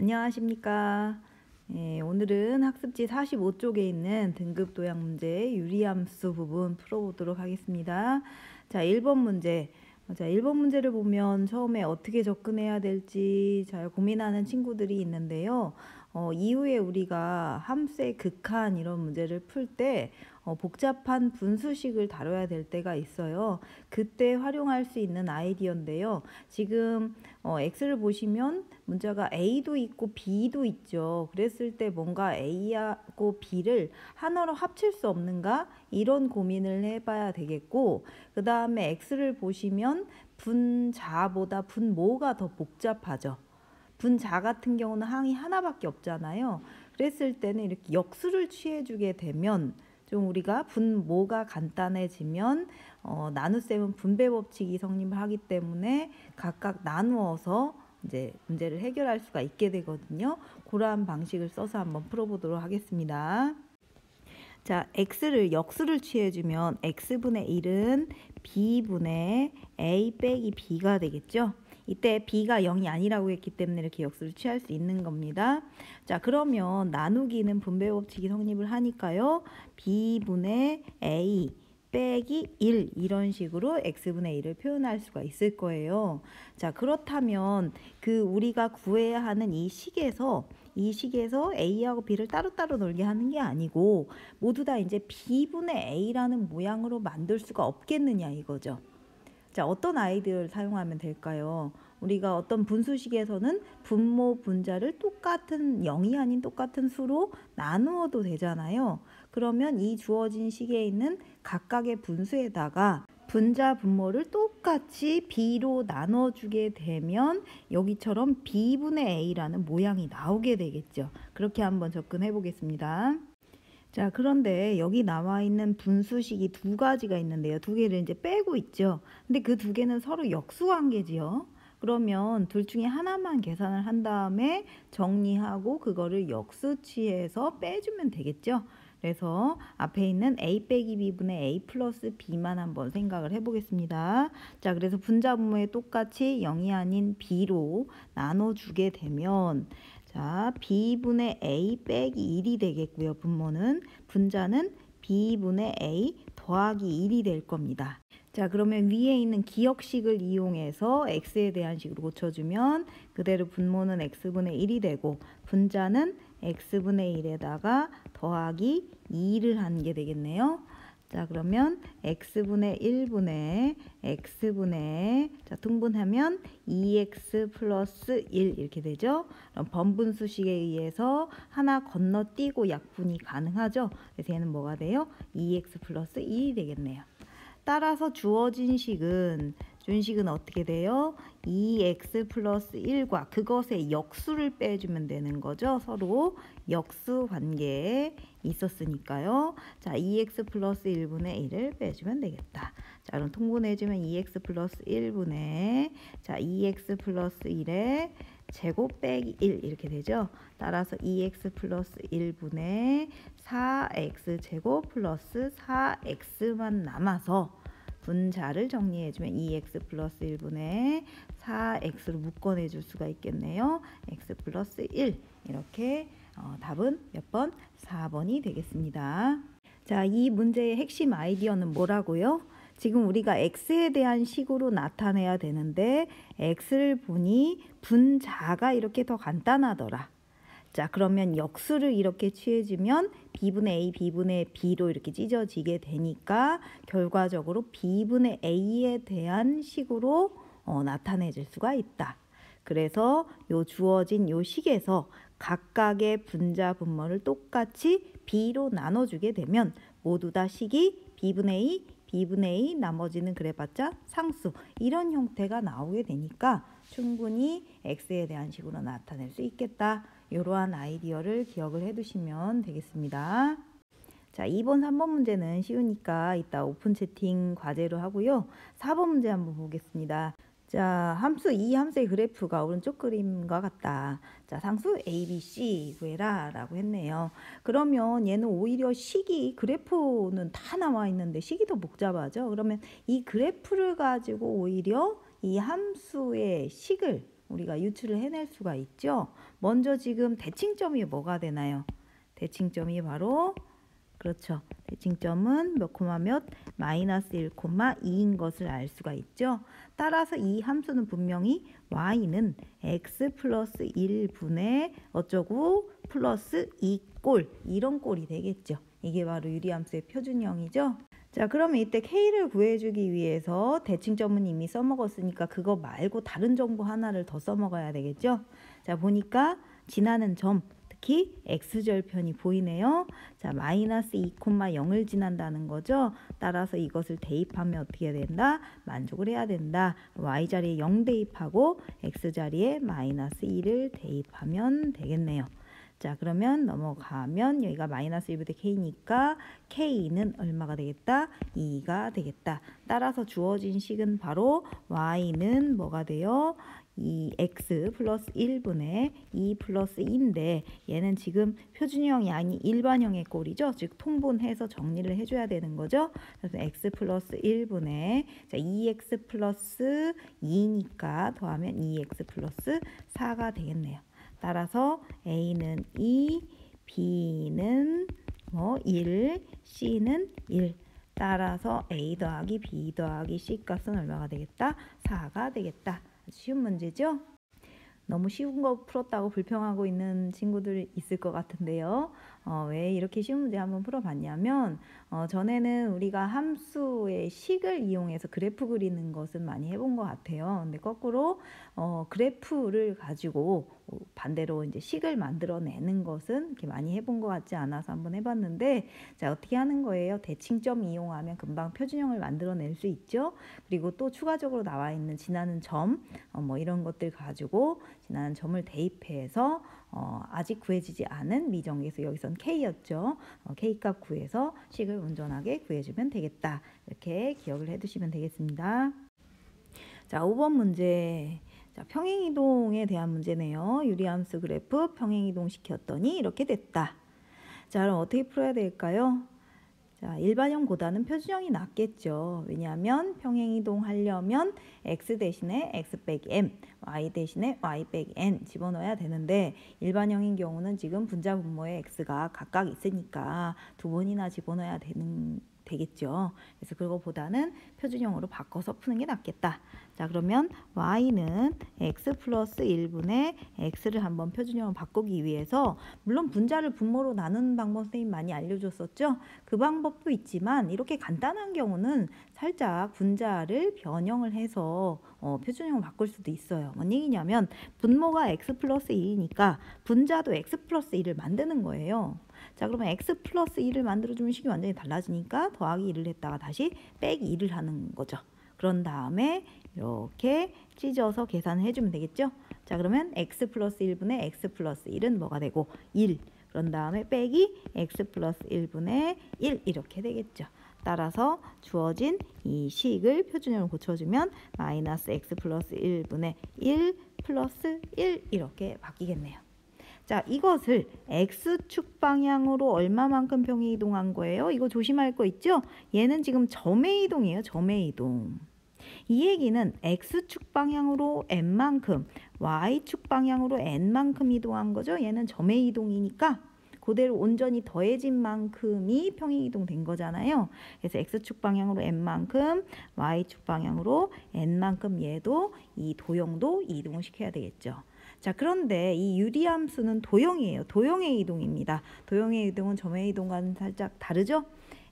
안녕하십니까. 오늘은 학습지 45쪽에 있는 등급 도형 문제 유리함수 부분 풀어보도록 하겠습니다. 자, 1번 문제. 1번 문제를 보면 처음에 어떻게 접근해야 될지 잘 고민하는 친구들이 있는데요. 이후에 우리가 함수의 극한 이런 문제를 풀 때 복잡한 분수식을 다뤄야 될 때가 있어요. 그때 활용할 수 있는 아이디어인데요. 지금 X를 보시면 문자가 A도 있고 B도 있죠. 그랬을 때 뭔가 A하고 B를 하나로 합칠 수 없는가? 이런 고민을 해봐야 되겠고, 그 다음에 X를 보시면 분자보다 분모가 더 복잡하죠. 분자 같은 경우는 항이 하나밖에 없잖아요. 그랬을 때는 이렇게 역수를 취해주게 되면 좀 우리가 분모가 간단해지면 나눗셈은 분배 법칙이 성립을 하기 때문에 각각 나누어서 이제 문제를 해결할 수가 있게 되거든요. 그러한 방식을 써서 한번 풀어보도록 하겠습니다. 자, x를 역수를 취해주면 x분의 1은 b분의 a 빼기 b가 되겠죠. 이때 b가 0이 아니라고 했기 때문에 이렇게 역수를 취할 수 있는 겁니다. 자, 그러면 나누기는 분배 법칙이 성립을 하니까요. b분의 a 빼기 1 이런 식으로 x분의 1을 표현할 수가 있을 거예요. 자, 그렇다면 그 우리가 구해야 하는 이 식에서 A하고 B를 따로따로 놀게 하는 게 아니고 모두 다 이제 B분의 A라는 모양으로 만들 수가 없겠느냐 이거죠. 자, 어떤 아이디어를 사용하면 될까요? 우리가 어떤 분수식에서는 분모, 분자를 똑같은 0이 아닌 똑같은 수로 나누어도 되잖아요. 그러면 이 주어진 식에 있는 각각의 분수에다가 분자, 분모를 똑같이 B로 나눠주게 되면 여기처럼 B분의 A라는 모양이 나오게 되겠죠. 그렇게 한번 접근해 보겠습니다. 자, 그런데 여기 나와 있는 분수식이 두 가지가 있는데요. 두 개를 이제 빼고 있죠. 근데 그 두 개는 서로 역수관계지요. 그러면 둘 중에 하나만 계산을 한 다음에 정리하고 그거를 역수치해서 빼주면 되겠죠. 그래서 앞에 있는 a 빼기 b분의 a 플러스 b만 한번 생각을 해보겠습니다. 자, 그래서 분자분모에 똑같이 0이 아닌 b로 나눠주게 되면 자, b분의 a 빼기 1이 되겠고요. 분모는 분자는 b분의 a 더하기 1이 될 겁니다. 자, 그러면 위에 있는 기억식을 이용해서 x에 대한 식으로 고쳐주면 그대로 분모는 x분의 1이 되고 분자는 x분의 1에다가 더하기 2를 하는 게 되겠네요. 자, 그러면 x분의 1분의 x분의 자, 통분하면 2x 플러스 1 이렇게 되죠. 그럼 번분수식에 의해서 하나 건너뛰고 약분이 가능하죠. 그래서 얘는 뭐가 돼요? 2x 플러스 1이 되겠네요. 따라서 주어진 식은 어떻게 돼요? 2x 플러스 1과 그것의 역수를 빼주면 되는 거죠. 서로 역수 관계에 있었으니까요. 자, 2x 플러스 1분의 1을 빼주면 되겠다. 자, 그럼 통분해주면 2x 플러스 1분의 자, 2x 플러스 1에 제곱 빼기 1 이렇게 되죠. 따라서 2x 플러스 1분의 4x 제곱 플러스 4x만 남아서 분자를 정리해주면 2x 플러스 1분의 4x로 묶어내줄 수가 있겠네요. x 플러스 1 이렇게 답은 몇 번? 4번이 되겠습니다. 자, 이 문제의 핵심 아이디어는 뭐라고요? 지금 우리가 x에 대한 식으로 나타내야 되는데 x를 보니 분자가 이렇게 더 간단하더라. 자, 그러면 역수를 이렇게 취해주면 b분의 a, b분의 b로 이렇게 찢어지게 되니까 결과적으로 b분의 a에 대한 식으로 나타내질 수가 있다. 그래서 요 주어진 요 식에서 각각의 분자 분모를 똑같이 b로 나눠주게 되면 모두 다 식이 b분의 a, b분의 a 나머지는 그래봤자 상수 이런 형태가 나오게 되니까 충분히 x에 대한 식으로 나타낼 수 있겠다. 이러한 아이디어를 기억을 해두시면 되겠습니다. 자, 2번, 3번 문제는 쉬우니까 이따 오픈 채팅 과제로 하고요. 4번 문제 한번 보겠습니다. 자, 이 함수의 그래프가 오른쪽 그림과 같다. 자, 상수 A, B, C 구해라 라고 했네요. 그러면 얘는 오히려 식이 그래프는 다 나와 있는데 식이 더 복잡하죠. 그러면 이 그래프를 가지고 오히려 이 함수의 식을 우리가 유출을 해낼 수가 있죠. 먼저 지금 대칭점이 뭐가 되나요? 대칭점이 바로 그렇죠. 대칭점은 몇 콤마 몇? 마이너스 1, 2인 것을 알 수가 있죠. 따라서 이 함수는 분명히 y는 x 플러스 1분의 어쩌고 플러스 2꼴 이런 꼴이 되겠죠. 이게 바로 유리함수의 표준형이죠. 자, 그러면 이때 k를 구해주기 위해서 대칭점은 이미 써먹었으니까 그거 말고 다른 정보 하나를 더 써먹어야 되겠죠. 자, 보니까 지나는 점 특히 x절편이 보이네요. 자, 마이너스 2,0을 지난다는 거죠. 따라서 이것을 대입하면 어떻게 된다? 만족을 해야 된다. y자리에 0 대입하고 x자리에 마이너스 2를 대입하면 되겠네요. 자, 그러면 넘어가면 여기가 마이너스 1부터 k니까 k는 얼마가 되겠다? 2가 되겠다. 따라서 주어진 식은 바로 y는 뭐가 돼요? 이 x 플러스 1분의 2 플러스 2인데 얘는 지금 표준형이 아닌 일반형의 꼴이죠. 즉 통분해서 정리를 해줘야 되는 거죠. 그래서 x 플러스 1분의 2x 플러스 2니까 더하면 2x 플러스 4가 되겠네요. 따라서 A는 2, B는 1, C는 1. 따라서 A 더하기 B 더하기 C 값은 얼마가 되겠다? 4가 되겠다. 쉬운 문제죠? 너무 쉬운 거 풀었다고 불평하고 있는 친구들 있을 것 같은데요. 왜 이렇게 쉬운 문제 한번 풀어봤냐면 전에는 우리가 함수의 식을 이용해서 그래프 그리는 것은 많이 해본 것 같아요. 근데 거꾸로 그래프를 가지고 반대로 이제 식을 만들어내는 것은 이렇게 많이 해본 것 같지 않아서 한번 해봤는데, 자, 어떻게 하는 거예요? 대칭점 이용하면 금방 표준형을 만들어낼 수 있죠. 그리고 또 추가적으로 나와 있는 지나는 점 이런 것들 가지고 지나는 점을 대입해서 아직 구해지지 않은 미정계수, 여기선 k였죠. k값 구해서 식을 온전하게 구해주면 되겠다. 이렇게 기억을 해두시면 되겠습니다. 자, 5번 문제. 자, 평행이동에 대한 문제네요. 유리함수 그래프 평행이동 시켰더니 이렇게 됐다. 자, 그럼 어떻게 풀어야 될까요? 자, 일반형보다는 표준형이 낫겠죠. 왜냐하면 평행이동 하려면 x 대신에 x 빼기 m, y 대신에 y 빼기 n 집어넣어야 되는데 일반형인 경우는 지금 분자 분모에 x가 각각 있으니까 두 번이나 집어넣어야 되겠죠. 그래서 그거보다는 표준형으로 바꿔서 푸는 게 낫겠다. 자, 그러면 y는 x 플러스 1분의 x를 한번 표준형으로 바꾸기 위해서, 물론 분자를 분모로 나누는 방법 선생님 많이 알려줬었죠. 그 방법도 있지만 이렇게 간단한 경우는 살짝 분자를 변형을 해서 표준형으로 바꿀 수도 있어요. 뭔 얘기냐면 분모가 x 플러스 1이니까 분자도 x 플러스 1을 만드는 거예요. 자, 그러면 x 플러스 2를 만들어주면 식이 완전히 달라지니까 더하기 1을 했다가 다시 빼기 2를 하는 거죠. 그런 다음에 이렇게 찢어서 계산을 해주면 되겠죠. 자, 그러면 x 플러스 1분의 x 플러스 1은 뭐가 되고 1. 그런 다음에 빼기 x 플러스 1분의 1 이렇게 되겠죠. 따라서 주어진 이 식을 표준형으로 고쳐주면 마이너스 x 플러스 1분의 1 플러스 1 이렇게 바뀌겠네요. 자, 이것을 x축 방향으로 얼마만큼 평행 이동한 거예요? 이거 조심할 거 있죠? 얘는 지금 점의 이동이에요. 점의 이동. 이 얘기는 x축 방향으로 n만큼, y축 방향으로 n만큼 이동한 거죠. 얘는 점의 이동이니까 그대로 온전히 더해진 만큼이 평행 이동된 거잖아요. 그래서 x축 방향으로 n만큼, y축 방향으로 n만큼 얘도 이 도형도 이동을 시켜야 되겠죠. 자, 그런데 이 유리함수는 도형이에요. 도형의 이동입니다. 도형의 이동은 점의 이동과는 살짝 다르죠?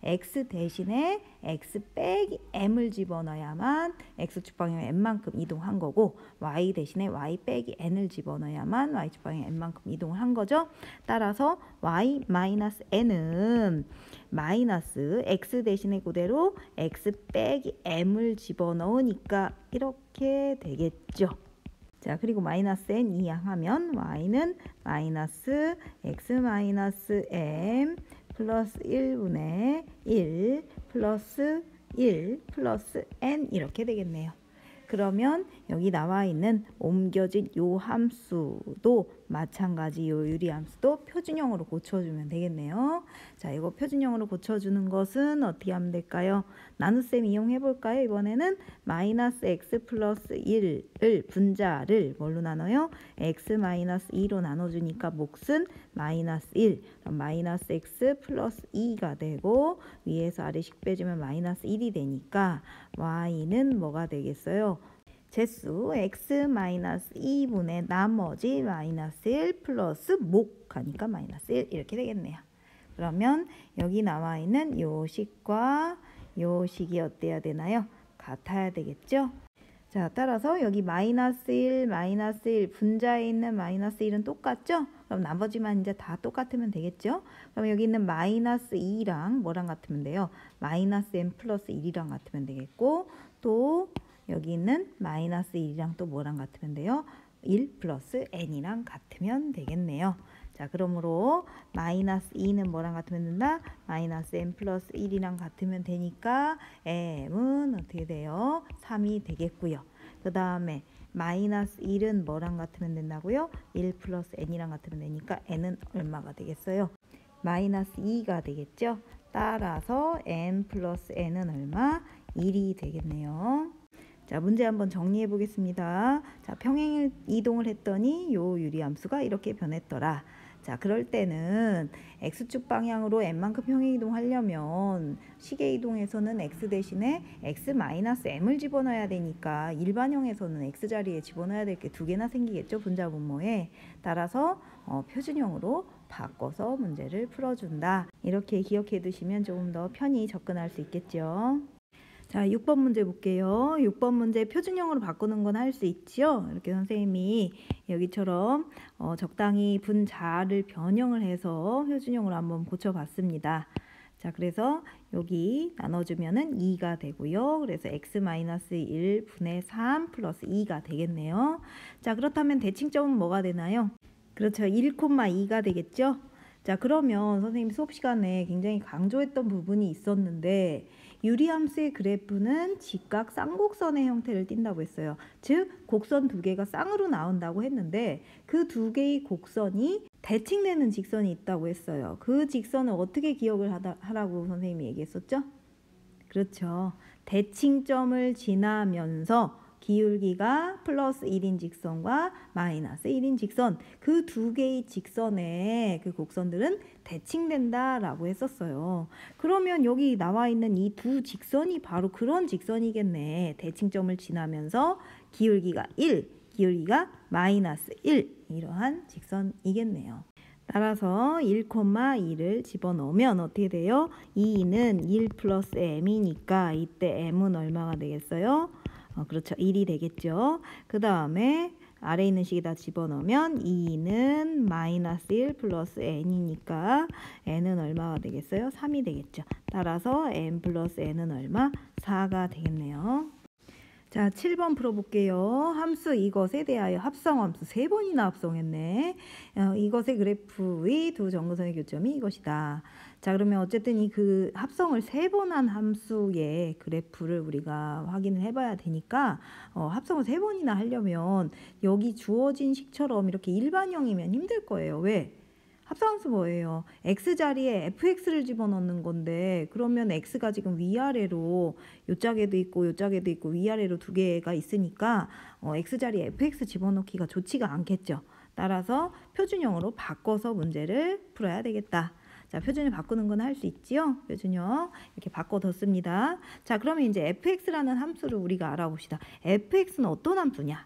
x 대신에 x 빼기 m을 집어넣어야만 x축 방향 n만큼 이동한 거고, y 대신에 y 빼기 n을 집어넣어야만 y축 방향 n만큼 이동을 한 거죠. 따라서 y 마이너스 n은 마이너스 x 대신에 그대로 x 빼기 m을 집어넣으니까 이렇게 되겠죠. 자, 그리고 마이너스 n 이항하면 y는 마이너스 x 마이너스 m 플러스 1분의 1 플러스 1 플러스 n 이렇게 되겠네요. 그러면 여기 나와 있는 옮겨진 요 함수도 마찬가지 요 유리함수도 표준형으로 고쳐주면 되겠네요. 자, 이거 표준형으로 고쳐주는 것은 어떻게 하면 될까요? 나눗셈 이용해 볼까요? 이번에는 마이너스 x 플러스 1을 분자를 뭘로 나눠요? x 마이너스 2로 나눠주니까 몫은 마이너스 1. 그럼 마이너스 x 플러스 2가 되고 위에서 아래식 빼주면 마이너스 1이 되니까 y는 뭐가 되겠어요? 제수 x-2분의 나머지 마이너스 1 플러스 목 하니까 마이너스 1 이렇게 되겠네요. 그러면 여기 나와 있는 요 식과 요 식이 어때야 되나요? 같아야 되겠죠? 자, 따라서 여기 마이너스 1 분자에 있는 마이너스 1은 똑같죠? 그럼 나머지만 이제 다 똑같으면 되겠죠? 그럼 여기 있는 마이너스 2랑 뭐랑 같으면 돼요? 마이너스 n 플러스 1이랑 같으면 되겠고 또 여기 있는 마이너스 1이랑 또 뭐랑 같으면 돼요? 1 플러스 n이랑 같으면 되겠네요. 자, 그러므로 마이너스 2는 뭐랑 같으면 된다? 마이너스 n 플러스 1이랑 같으면 되니까 m은 어떻게 돼요? 3이 되겠고요. 그 다음에 마이너스 1은 뭐랑 같으면 된다고요? 1 플러스 n이랑 같으면 되니까 n은 얼마가 되겠어요? 마이너스 2가 되겠죠? 따라서 n 플러스 n은 얼마? 1이 되겠네요. 자, 문제 한번 정리해 보겠습니다. 자, 평행 이동을 했더니 요 유리함수가 이렇게 변했더라. 자, 그럴 때는 x축 방향으로 n만큼 평행 이동하려면 시계 이동에서는 x 대신에 x-m을 집어넣어야 되니까 일반형에서는 x 자리에 집어넣어야 될 게 두 개나 생기겠죠. 분자 분모에. 따라서 표준형으로 바꿔서 문제를 풀어준다. 이렇게 기억해 두시면 조금 더 편히 접근할 수 있겠죠. 자, 6번 문제 볼게요. 6번 문제 표준형으로 바꾸는 건 할 수 있지요. 이렇게 선생님이 여기처럼 적당히 분자를 변형을 해서 표준형으로 한번 고쳐봤습니다. 자, 그래서 여기 나눠주면은 2가 되고요. 그래서 x-1 분의 3 플러스 2가 되겠네요. 자, 그렇다면 대칭점은 뭐가 되나요? 그렇죠. 1,2가 되겠죠. 자, 그러면 선생님 수업 시간에 굉장히 강조했던 부분이 있었는데 유리함수의 그래프는 직각 쌍곡선의 형태를 띈다고 했어요. 즉 곡선 두 개가 쌍으로 나온다고 했는데 그 두 개의 곡선이 대칭되는 직선이 있다고 했어요. 그 직선을 어떻게 기억을 하라고 선생님이 얘기했었죠? 그렇죠. 대칭점을 지나면서 기울기가 플러스 1인 직선과 마이너스 1인 직선 그 두 개의 직선의 그 곡선들은 대칭된다라고 했었어요. 그러면 여기 나와 있는 이 두 직선이 바로 그런 직선이겠네. 대칭점을 지나면서 기울기가 1, 기울기가 마이너스 1 이러한 직선이겠네요. 따라서 1,2를 집어넣으면 어떻게 돼요? 2는 1 플러스 m이니까 이때 m은 얼마가 되겠어요? 그렇죠. 1이 되겠죠. 그 다음에 아래 있는 식에다 집어넣으면 2는 마이너스 1 플러스 n이니까 n은 얼마가 되겠어요? 3이 되겠죠. 따라서 n 플러스 n은 얼마? 4가 되겠네요. 자, 7번 풀어볼게요. 함수 이것에 대하여 합성함수 3번이나 합성했네. 이것의 그래프의 두 정근선의 교점이 이것이다. 자, 그러면 어쨌든 이 그 합성을 3번 한 함수의 그래프를 우리가 확인을 해봐야 되니까 합성을 3번이나 하려면 여기 주어진 식처럼 이렇게 일반형이면 힘들 거예요. 왜? 합성함수 뭐예요? x 자리에 fx를 집어넣는 건데 그러면 x가 지금 위아래로 요 짝에도 있고 요 짝에도 있고 위아래로 두 개가 있으니까 x 자리에 fx 집어넣기가 좋지가 않겠죠. 따라서 표준형으로 바꿔서 문제를 풀어야 되겠다. 자, 표준형 바꾸는 건 할 수 있지요? 표준형 이렇게 바꿔뒀습니다. 자, 그러면 이제 fx라는 함수를 우리가 알아봅시다. fx는 어떤 함수냐?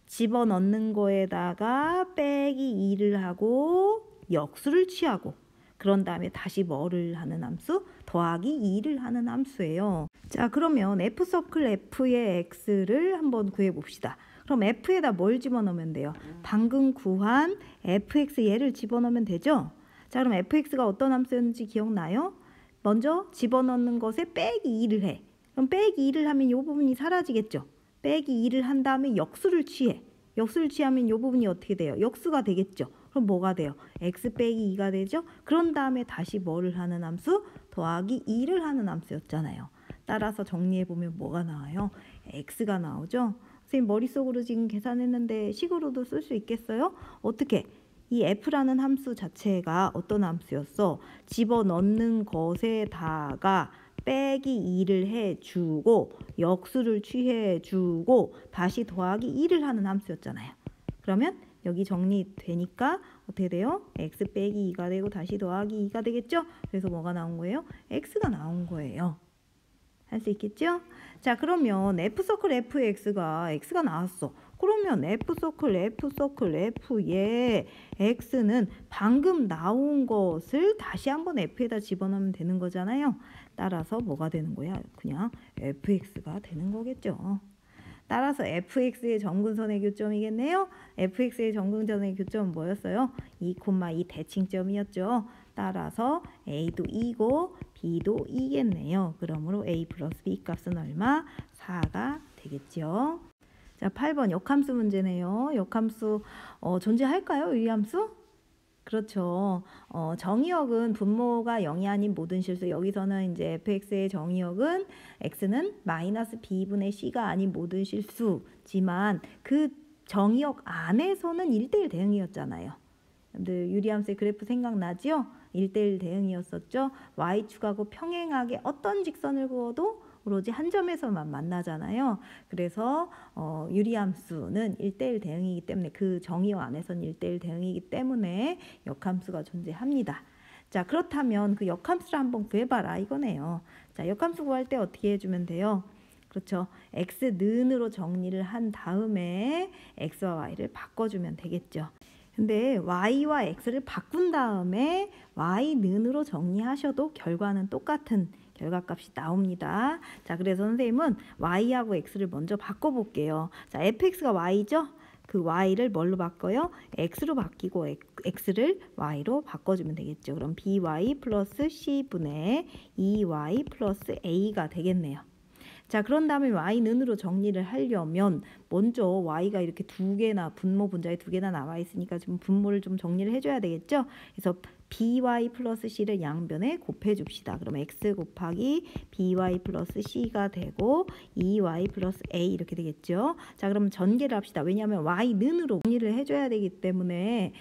집어넣는 거에다가 빼기 2를 하고 역수를 취하고 그런 다음에 다시 뭐를 하는 함수? 더하기 2를 하는 함수예요. 자, 그러면 F서클 F의 X를 한번 구해봅시다. 그럼 F에다 뭘 집어넣으면 돼요? 방금 구한 Fx 얘를 집어넣으면 되죠? 자, 그럼 Fx가 어떤 함수였는지 기억나요? 먼저 집어넣는 것에 빼기 2를 해. 그럼 빼기 2를 하면 이 부분이 사라지겠죠? 빼기 2를 한 다음에 역수를 취해. 역수를 취하면 이 부분이 어떻게 돼요? 역수가 되겠죠? 그럼 뭐가 돼요? x 빼기 2가 되죠? 그런 다음에 다시 뭐를 하는 함수? 더하기 2를 하는 함수였잖아요. 따라서 정리해보면 뭐가 나와요? x가 나오죠? 선생님 머릿속으로 지금 계산했는데 식으로도 쓸 수 있겠어요? 어떻게? 이 f라는 함수 자체가 어떤 함수였어? 집어넣는 것에다가 빼기 2를 해주고 역수를 취해주고 다시 더하기 1을 하는 함수였잖아요. 그러면 여기 정리되니까 어떻게 돼요? x 빼기 2가 되고 다시 더하기 2가 되겠죠? 그래서 뭐가 나온 거예요? x가 나온 거예요. 할 수 있겠죠? 자, 그러면 F서클 fx가 x가 나왔어. 그러면 F서클 f의 x는 방금 나온 것을 다시 한번 f에다 집어넣으면 되는 거잖아요. 따라서 뭐가 되는 거야? 그냥 fx가 되는 거겠죠. 따라서 fx의 점근선의 교점이겠네요. fx의 점근선의 교점은 뭐였어요? 2,2 대칭점이었죠. 따라서 a도 2고 b도 2겠네요. 그러므로 a 플러스 b 값은 얼마? 4가 되겠죠. 자, 8번 역함수 문제네요. 역함수 존재할까요? 유리함수? 그렇죠. 정의역은 분모가 0이 아닌 모든 실수. 여기서는 이제 fx의 정의역은 x는 마이너스 b분의 c가 아닌 모든 실수지만 그 정의역 안에서는 1대1 대응이었잖아요. 여러분들 유리함수의 그래프 생각나죠? 1대1 대응이었었죠. y축하고 평행하게 어떤 직선을 그어도 오로지 한 점에서만 만나잖아요. 그래서 유리함수는 1대1 대응이기 때문에 그 정의역 안에서는 1대1 대응이기 때문에 역함수가 존재합니다. 자, 그렇다면 그 역함수를 한번 구해봐라 이거네요. 자, 역함수 구할 때 어떻게 해주면 돼요? 그렇죠. x는으로 정리를 한 다음에 x와 y를 바꿔주면 되겠죠. 근데 y와 x를 바꾼 다음에 y는으로 정리하셔도 결과는 똑같은 결과값이 나옵니다. 자, 그래서 선생님은 y하고 x를 먼저 바꿔볼게요. 자, fx가 y죠? 그 y를 뭘로 바꿔요? x로 바뀌고 x를 y로 바꿔주면 되겠죠. 그럼 by 플러스 c분의 2y 플러스 a가 되겠네요. 자, 그런 다음에 y는으로 정리를 하려면 먼저 y가 이렇게 두 개나 분모 분자에 두 개나 나와 있으니까 좀 분모를 좀 정리를 해줘야 되겠죠. 그래서 by 플러스 c를 양변에 곱해줍시다. 그럼 x 곱하기 by 플러스 c가 되고 2y 플러스 a 이렇게 되겠죠. 자, 그럼 전개를 합시다. 왜냐하면 y는으로 정리를 해줘야 되기 때문에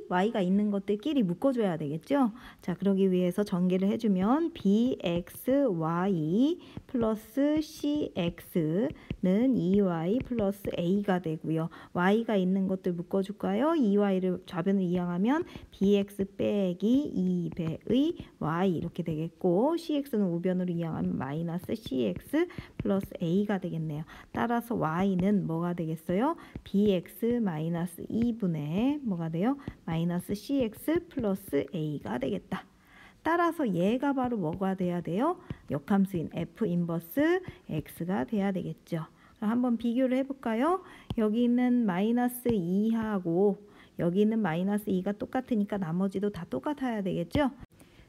y가 있는 것들끼리 묶어줘야 되겠죠. 자, 그러기 위해서 전개를 해주면 bxy 플러스 cx는 2y 플러스 a가 되고요. y가 있는 것들 묶어줄까요? 2y를 좌변을 이항하면 bx 빼기 2배의 y 이렇게 되겠고 cx는 우변으로 이항하면 마이너스 cx 플러스 a가 되겠네요. 따라서 y는 뭐가 되겠어요? bx 마이너스 2분의 뭐가 돼요? 마이너스 cx 플러스 a가 되겠다. 따라서 얘가 바로 뭐가 돼야 돼요? 역함수인 f 인버스 x가 돼야 되겠죠. 그럼 한번 비교를 해볼까요? 여기 있는 마이너스 2하고 여기 있는 마이너스 2가 똑같으니까 나머지도 다 똑같아야 되겠죠?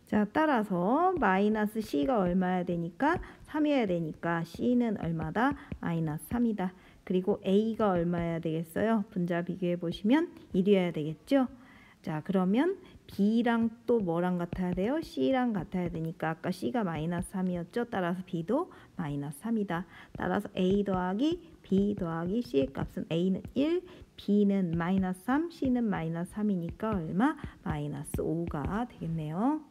자, 따라서 마이너스 c가 얼마야 되니까 3이어야 되니까 c는 얼마다? 마이너스 3이다. 그리고 a가 얼마야 되겠어요? 분자 비교해 보시면 1이어야 되겠죠? 자, 그러면 b랑 또 뭐랑 같아야 돼요? c랑 같아야 되니까 아까 c가 마이너스 3이었죠? 따라서 b도 마이너스 3이다. 따라서 a 더하기 b 더하기 c의 값은 a는 1, b는 마이너스 3, c는 마이너스 3이니까 얼마? 마이너스 5가 되겠네요.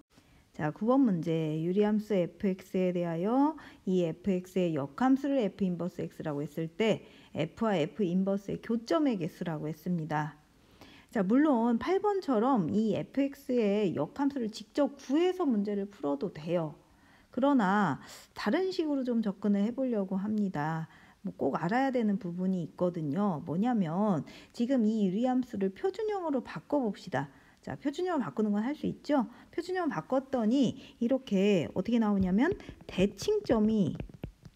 자, 9번 문제. 유리함수 fx에 대하여 이 fx의 역함수를 f 인버스 x라고 했을 때 f와 f 인버스의 교점의 개수라고 했습니다. 자, 물론 8번처럼 이 fx의 역함수를 직접 구해서 문제를 풀어도 돼요. 그러나 다른 식으로 좀 접근을 해보려고 합니다. 꼭 알아야 되는 부분이 있거든요. 뭐냐면 지금 이 유리함수를 표준형으로 바꿔봅시다. 자, 표준형을 바꾸는 건 할 수 있죠. 표준형을 바꿨더니 이렇게 어떻게 나오냐면 대칭점이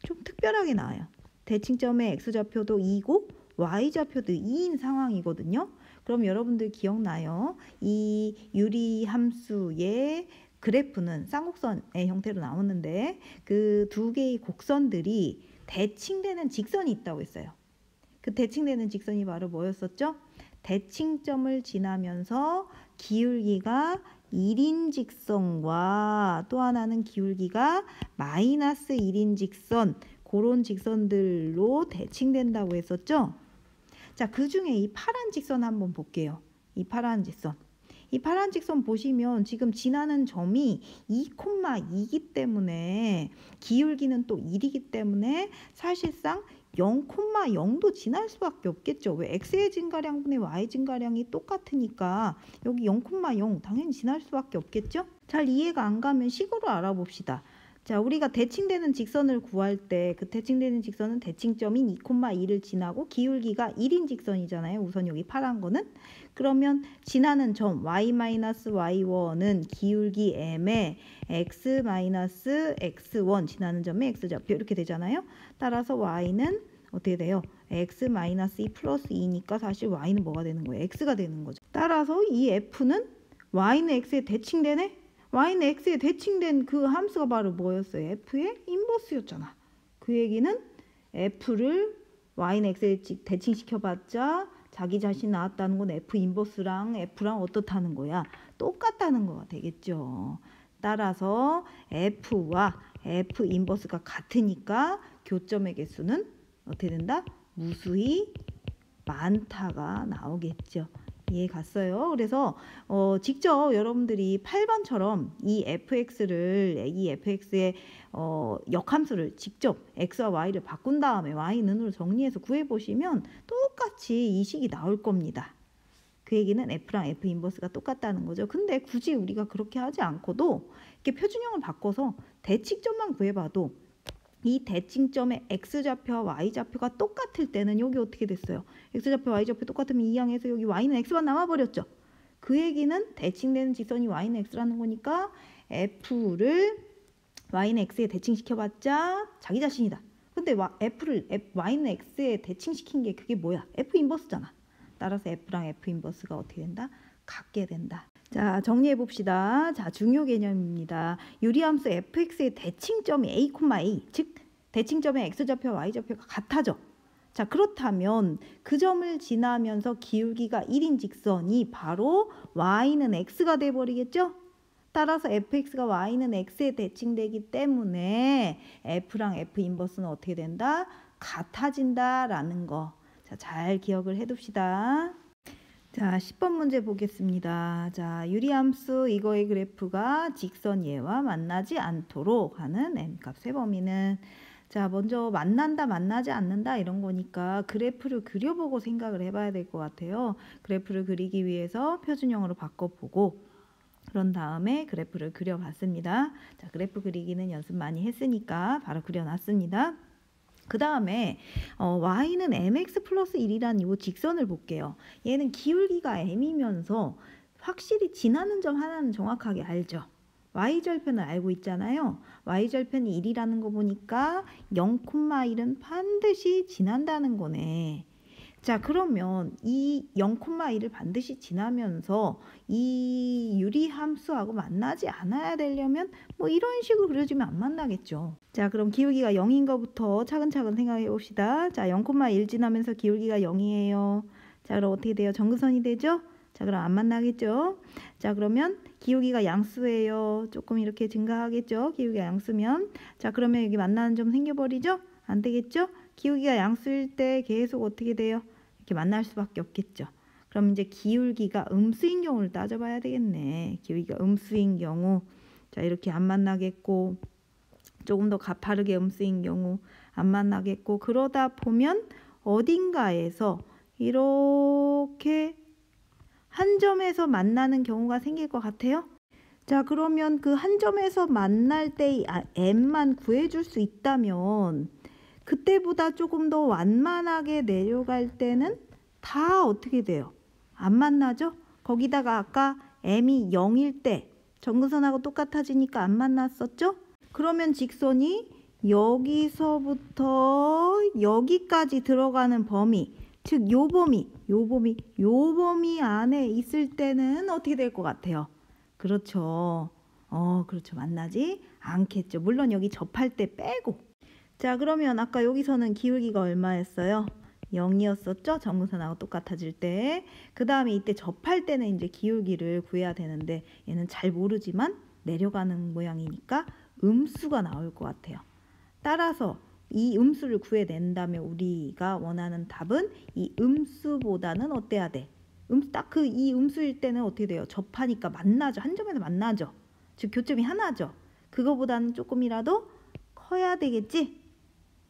좀 특별하게 나와요. 대칭점의 x좌표도 2고 y좌표도 2인 상황이거든요. 그럼 여러분들 기억나요? 이 유리함수의 그래프는 쌍곡선의 형태로 나오는데 그 두 개의 곡선들이 대칭되는 직선이 있다고 했어요. 그 대칭되는 직선이 바로 뭐였었죠? 대칭점을 지나면서 기울기가 1인 직선과 또 하나는 기울기가 마이너스 1인 직선, 그런 직선들로 대칭된다고 했었죠. 자, 그 중에 이 파란 직선 한번 볼게요. 이 파란 직선. 이 파란 직선 보시면 지금 지나는 점이 2,2이기 때문에 기울기는 또 1이기 때문에 사실상 0,0도 지날 수밖에 없겠죠. 왜? x의 증가량분의 y 증가량이 똑같으니까 여기 0,0 당연히 지날 수밖에 없겠죠. 잘 이해가 안 가면 식으로 알아봅시다. 자, 우리가 대칭되는 직선을 구할 때 그 대칭되는 직선은 대칭점인 2,2를 지나고 기울기가 1인 직선이잖아요. 우선 여기 파란 거는. 그러면 지나는 점 y-y1은 기울기 m에 x-x1 지나는 점에 x좌표 이렇게 되잖아요. 따라서 y는 어떻게 돼요? x-2 플러스 2니까 사실 y는 뭐가 되는 거예요? x가 되는 거죠. 따라서 이 f는 y는 x에 대칭되네? y는 x에 대칭된 그 함수가 바로 뭐였어요? f의 인버스였잖아. 그 얘기는 f를 y는 x에 대칭시켜봤자 자기 자신 나왔다는 건 f 인버스랑 f랑 어떻다는 거야? 똑같다는 거가 되겠죠. 따라서 f와 f 인버스가 같으니까 교점의 개수는 어떻게 된다? 무수히 많다가 나오겠죠. 이해 갔어요? 그래서 직접 여러분들이 8번처럼 이 fx의 역함수를 직접 x와 y를 바꾼 다음에 y는으로 정리해서 구해보시면 똑같이 이 식이 나올 겁니다. 그 얘기는 f랑 f 인버스가 똑같다는 거죠. 근데 굳이 우리가 그렇게 하지 않고도 이렇게 표준형을 바꿔서 대칭점만 구해봐도 이 대칭점의 x좌표와 y좌표가 똑같을 때는 여기 어떻게 됐어요? x좌표, y좌표 똑같으면 이 항에서 여기 y는 x만 남아버렸죠. 그 얘기는 대칭되는 직선이 y는 x라는 거니까 f를 y는 x에 대칭시켜봤자 자기 자신이다. 근데 y는 x에 대칭시킨 게 그게 뭐야? f 인버스잖아. 따라서 f랑 f 인버스가 어떻게 된다? 같게 된다. 자, 정리해 봅시다. 자, 중요 개념입니다. 유리함수 fx의 대칭점이 a,a, 즉 대칭점의 x좌표와 y좌표가 같아져. 자, 그렇다면 그 점을 지나면서 기울기가 1인 직선이 바로 y는 x가 돼버리겠죠? 따라서 fx가 y는 x에 대칭되기 때문에 f랑 f 인버스는 어떻게 된다? 같아진다라는 거. 자, 잘 기억을 해둡시다. 자, 10번 문제 보겠습니다. 자, 유리함수 이거의 그래프가 직선 얘와 만나지 않도록 하는 m값의 범위는, 자, 먼저 만난다, 만나지 않는다 이런 거니까 그래프를 그려보고 생각을 해봐야 될 것 같아요. 그래프를 그리기 위해서 표준형으로 바꿔보고 그런 다음에 그래프를 그려봤습니다. 자, 그래프 그리기는 연습 많이 했으니까 바로 그려놨습니다. 그 다음에 y는 mx 플러스 1이라는 이 직선을 볼게요. 얘는 기울기가 m이면서 확실히 지나는 점 하나는 정확하게 알죠. y절편을 알고 있잖아요. y절편이 1이라는 거 보니까 0,1은 반드시 지난다는 거네. 자, 그러면 이 0,1을 반드시 지나면서 이 유리함수하고 만나지 않아야 되려면 뭐 이런 식으로 그려주면 안 만나겠죠. 자, 그럼 기울기가 0인 거부터 차근차근 생각해 봅시다. 자, 0,1 지나면서 기울기가 0이에요. 자, 그럼 어떻게 돼요? 정근선이 되죠? 자, 그럼 안 만나겠죠? 자, 그러면 기울기가 양수예요. 조금 이렇게 증가하겠죠? 기울기가 양수면. 자, 그러면 여기 만나는 점 생겨버리죠? 안 되겠죠? 기울기가 양수일 때 계속 어떻게 돼요? 이렇게 만날 수밖에 없겠죠. 그럼 이제 기울기가 음수인 경우를 따져봐야 되겠네. 기울기가 음수인 경우, 자, 이렇게 안 만나겠고, 조금 더 가파르게 음수인 경우 안 만나겠고, 그러다 보면 어딘가에서 이렇게 한 점에서 만나는 경우가 생길 것 같아요. 자, 그러면 그 한 점에서 만날 때 m만 구해줄 수 있다면 그때보다 조금 더 완만하게 내려갈 때는 다 어떻게 돼요? 안 만나죠? 거기다가 아까 m이 0일 때 정근선하고 똑같아지니까 안 만났었죠? 그러면 직선이 여기서부터 여기까지 들어가는 범위, 즉 요 범위 안에 있을 때는 어떻게 될 것 같아요? 그렇죠. 그렇죠. 만나지 않겠죠. 물론 여기 접할 때 빼고. 자, 그러면 아까 여기서는 기울기가 얼마였어요? 0이었었죠? 정근선하고 똑같아질 때. 그 다음에 이때 접할 때는 이제 기울기를 구해야 되는데 얘는 잘 모르지만 내려가는 모양이니까 음수가 나올 것 같아요. 따라서 이 음수를 구해낸다면 우리가 원하는 답은 이 음수보다는 어때야 돼? 딱 그 이 음수일 때는 어떻게 돼요? 접하니까 만나죠. 한 점에서 만나죠. 즉 교점이 하나죠. 그거보다는 조금이라도 커야 되겠지?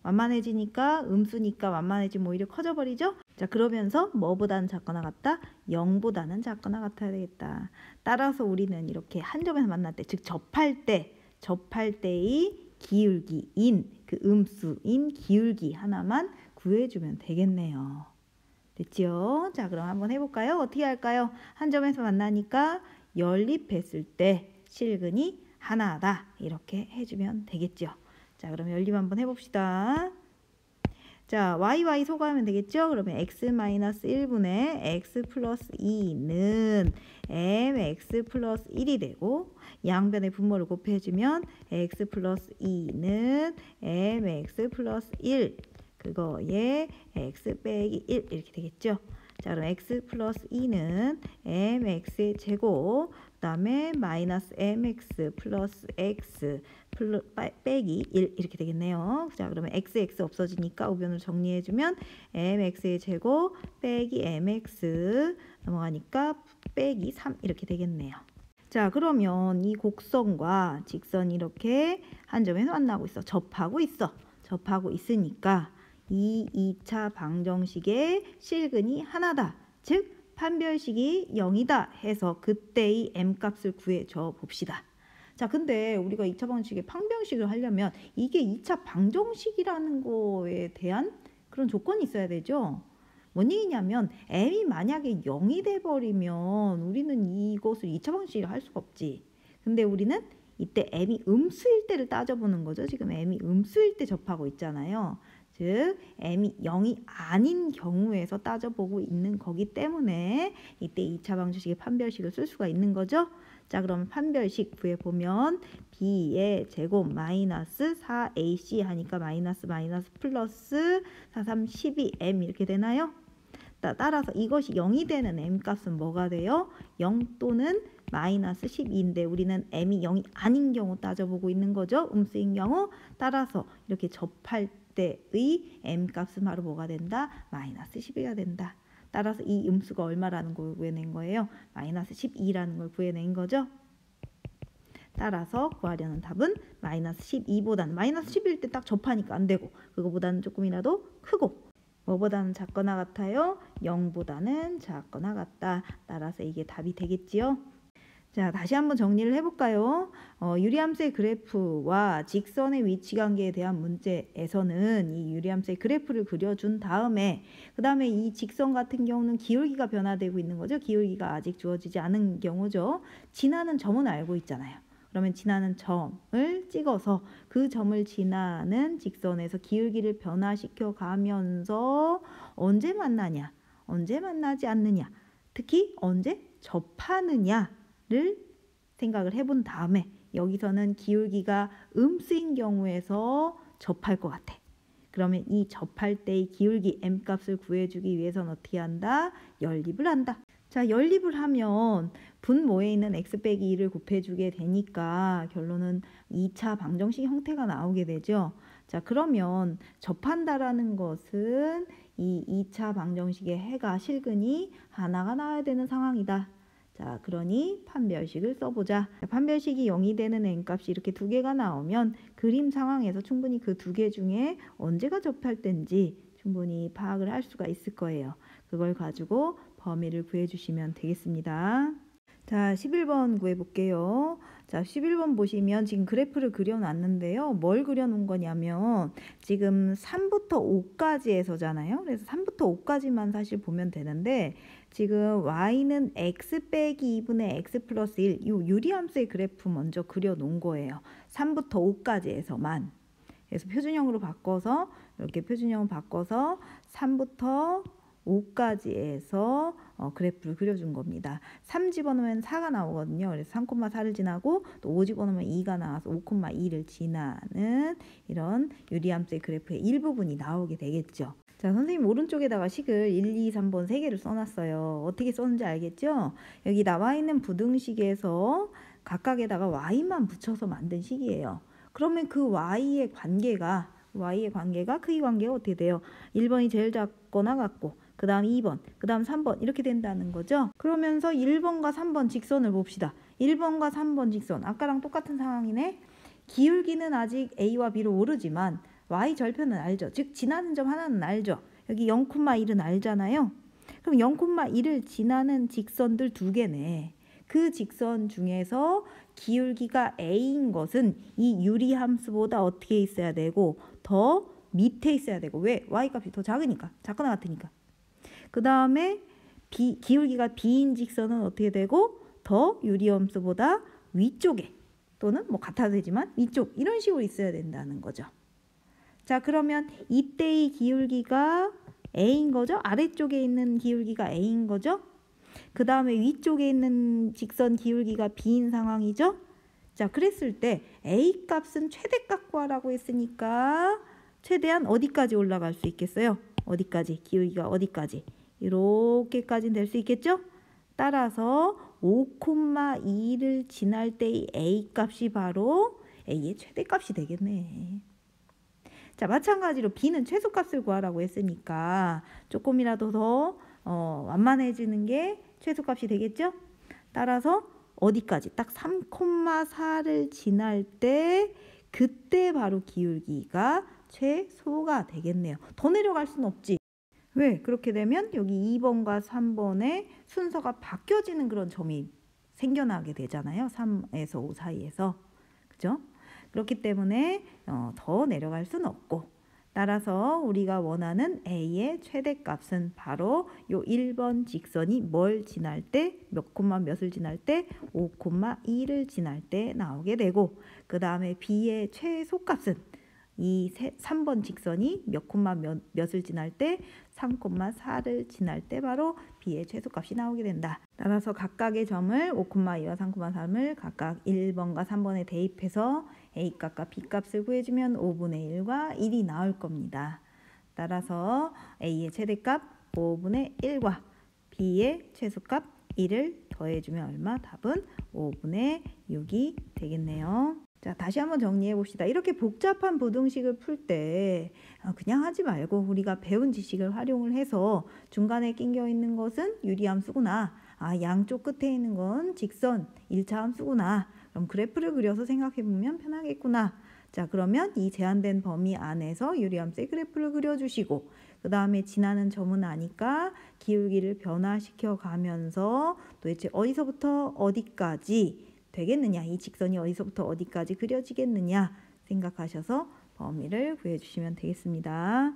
완만해지니까 음수니까 완만해지면 오히려 커져버리죠. 자, 그러면서 뭐보다는 작거나 같다? 0보다는 작거나 같아야 되겠다. 따라서 우리는 이렇게 한 점에서 만날 때, 즉 접할 때의 기울기인 그 음수인 기울기 하나만 구해주면 되겠네요. 됐지요? 자, 그럼 한번 해볼까요? 어떻게 할까요? 한 점에서 만나니까 연립했을 때 실근이 하나다. 이렇게 해주면 되겠죠. 자, 그럼 연립 한번 해봅시다. 자, y 소거하면 되겠죠? 그러면 x-1분의 x 플러스 2는 mx 플러스 1이 되고 양변의 분모를 곱해주면 x 플러스 2는 mx 플러스 1 그거에 x 빼기 1 이렇게 되겠죠? 자, 그럼 x 플러스 2는 mx의 제곱 그 다음에 마이너스 mx 플러스 x 빼기 1 이렇게 되겠네요. 자, 그러면 x 없어지니까 우변으로 정리해주면 mx의 제곱 빼기 mx 넘어가니까 빼기 3 이렇게 되겠네요. 자, 그러면 이 곡선과 직선이 이렇게 한 점에서 만나고 있어. 접하고 있으니까 이 2차 방정식의 실근이 하나다. 즉 판별식이 0이다 해서 그때의 m값을 구해줘 봅시다. 자, 근데 우리가 2차 방정식의 판별식을 하려면 이게 2차 방정식이라는 거에 대한 그런 조건이 있어야 되죠. 뭔 얘기냐면 m이 만약에 0이 돼버리면 우리는 이것을 2차 방정식을 할 수가 없지. 근데 우리는 이때 m이 음수일 때를 따져보는 거죠. 지금 m이 음수일 때 접하고 있잖아요. 즉 m이 0이 아닌 경우에서 따져보고 있는 거기 때문에 이때 2차 방정식의 판별식을 쓸 수가 있는 거죠. 자, 그럼 판별식 구해보면 b의 제곱 마이너스 4ac 하니까 마이너스 플러스 4, 3, 12m 이렇게 되나요? 따라서 이것이 0이 되는 m값은 뭐가 돼요? 0 또는 마이너스 12인데 우리는 m이 0이 아닌 경우 따져보고 있는 거죠. 음수인 경우. 따라서 이렇게 접할 때의 m값은 바로 뭐가 된다? 마이너스 12가 된다. 따라서 이 음수가 얼마라는 걸 구해낸 거예요? 마이너스 12라는 걸 구해낸 거죠. 따라서 구하려는 답은 마이너스 12보다는 마이너스 11일 때 딱 접하니까 안 되고 그거보다는 조금이라도 크고 뭐보다는 작거나 같아요? 0보다는 작거나 같다. 따라서 이게 답이 되겠지요. 자, 다시 한번 정리를 해볼까요? 유리함수의 그래프와 직선의 위치관계에 대한 문제에서는 이 유리함수의 그래프를 그려준 다음에 그 다음에 이 직선 같은 경우는 기울기가 변화되고 있는 거죠. 기울기가 아직 주어지지 않은 경우죠. 지나는 점은 알고 있잖아요. 그러면 지나는 점을 찍어서 그 점을 지나는 직선에서 기울기를 변화시켜 가면서 언제 만나냐, 언제 만나지 않느냐, 특히 언제 접하느냐를 생각을 해본 다음에 여기서는 기울기가 음수인 경우에서 접할 것 같아. 그러면 이 접할 때의 기울기 m값을 구해주기 위해서는 어떻게 한다? 연립을 한다. 자, 연립을 하면 분모에 있는 x 빼기 2를 곱해주게 되니까 결론은 2차 방정식 형태가 나오게 되죠. 자, 그러면 접한다라는 것은 이 2차 방정식의 해가 실근이 하나가 나와야 되는 상황이다. 자, 그러니 판별식을 써보자. 판별식이 0이 되는 n값이 이렇게 두 개가 나오면 그림 상황에서 충분히 그 두 개 중에 언제가 접할 때인지 충분히 파악을 할 수가 있을 거예요. 그걸 가지고 범위를 구해주시면 되겠습니다. 자, 11번 구해볼게요. 자, 11번 보시면 지금 그래프를 그려놨는데요. 뭘 그려놓은 거냐면 지금 3부터 5까지에서잖아요. 그래서 3부터 5까지만 사실 보면 되는데 지금 y는 x 빼기 2분의 x 플러스 1 이 유리함수의 그래프 먼저 그려놓은 거예요. 3부터 5까지에서만. 그래서 표준형으로 바꿔서 이렇게 표준형을 바꿔서 3부터 5까지에서 그래프를 그려준 겁니다. 3 집어넣으면 4가 나오거든요. 그래서 3,4를 지나고 또 5 집어넣으면 2가 나와서 5,2를 지나는 이런 유리함수의 그래프의 일부분이 나오게 되겠죠. 자, 선생님 오른쪽에다가 식을 1, 2, 3번 3개를 써놨어요. 어떻게 썼는지 알겠죠? 여기 나와 있는 부등식에서 각각에다가 y만 붙여서 만든 식이에요. 그러면 그 y의 관계가 y의 관계가 크기 관계가 어떻게 돼요? 1번이 제일 작거나 같고 그 다음 2번, 그 다음 3번 이렇게 된다는 거죠. 그러면서 1번과 3번 직선을 봅시다. 1번과 3번 직선 아까랑 똑같은 상황이네. 기울기는 아직 a와 b로 모르지만 y 절편은 알죠. 즉 지나는 점 하나는 알죠. 여기 0,1은 알잖아요. 그럼 0,1을 지나는 직선들 두 개네. 그 직선 중에서 기울기가 a인 것은 이 유리함수보다 어떻게 있어야 되고 더 밑에 있어야 되고 왜? y값이 더 작으니까. 작거나 같으니까. 그 다음에 기울기가 b인 직선은 어떻게 되고 더 유리함수보다 위쪽에 또는 뭐 같아도 되지만 위쪽 이런 식으로 있어야 된다는 거죠. 자 그러면 이때의 기울기가 a인 거죠. 아래쪽에 있는 기울기가 a인 거죠. 그 다음에 위쪽에 있는 직선 기울기가 b인 상황이죠. 자 그랬을 때 a 값은 최대값 구하라고 했으니까 최대한 어디까지 올라갈 수 있겠어요? 어디까지? 기울기가 어디까지? 이렇게까지는 될 수 있겠죠? 따라서 5,2를 지날 때의 a 값이 바로 a의 최대값이 되겠네. 자 마찬가지로 b는 최소값을 구하라고 했으니까 조금이라도 더 완만해지는 게 최소값이 되겠죠? 따라서 어디까지? 딱 3,4를 지날 때 그때 바로 기울기가 최소가 되겠네요. 더 내려갈 수는 없지. 왜? 그렇게 되면 여기 2번과 3번의 순서가 바뀌어지는 그런 점이 생겨나게 되잖아요. 3에서 5 사이에서. 그죠? 그렇기 때문에 더 내려갈 수는 없고 따라서 우리가 원하는 a의 최대값은 바로 요 1번 직선이 뭘 지날 때 몇 콤마 몇을 지날 때 5,2를 지날 때 나오게 되고 그 다음에 b의 최소값은 이 3번 직선이 몇 콤마 몇을 지날 때 3,4를 지날 때 바로 b의 최소값이 나오게 된다. 따라서 각각의 점을 5,2와 3,3을 각각 1번과 3번에 대입해서 a값과 b값을 구해주면 5분의 1과 1이 나올 겁니다. 따라서 a의 최대값 5분의 1과 b의 최소값 1을 더해주면 얼마? 답은 5분의 6이 되겠네요. 자, 다시 한번 정리해 봅시다. 이렇게 복잡한 부등식을 풀 때 그냥 하지 말고 우리가 배운 지식을 활용을 해서 중간에 낑겨 있는 것은 유리함수구나. 양쪽 끝에 있는 건 직선 1차 함수구나. 그럼 그래프를 그려서 생각해 보면 편하겠구나. 자, 그러면 이 제한된 범위 안에서 유리함수의 그래프를 그려주시고 그 다음에 지나는 점은 아니까 기울기를 변화시켜 가면서 도대체 어디서부터 어디까지 되겠느냐, 이 직선이 어디서부터 어디까지 그려지겠느냐 생각하셔서 범위를 구해주시면 되겠습니다.